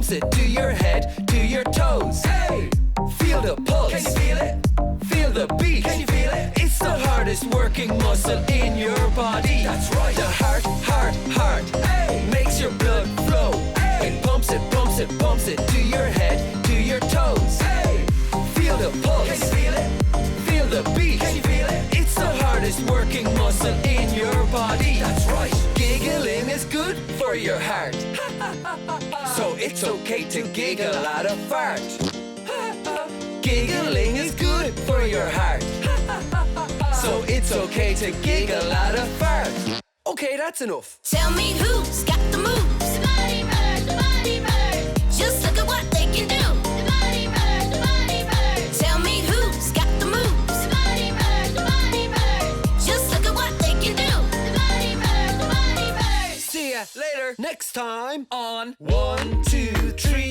pumps it to your head, to your toes. Hey, feel the pulse. Can you feel it? Feel the beat. Can you feel it? It's the hardest working muscle in your body. That's right. The heart, heart, heart. Hey, makes your blood flow. Hey, it pumps it, pumps it, pumps it to your head, to your toes. Hey, feel the pulse. Can you feel it? Feel the beat. Can you feel it? It's the hardest working muscle in your body. That's right. Giggling is good for your heart. So it's okay to giggle out of fart. Giggling is good for your heart. So it's okay to giggle out of fart. Okay, that's enough. Tell me who's got the moves. The Mighty Birds, the Mighty Birds. Just look at what they can do. The Mighty Birds, the Mighty Birds. Tell me who's got the moves. The Mighty Birds, the Mighty Birds. Just look at what they can do. The Mighty Birds, the Mighty Birds. See ya later next time on 1, 2, 3.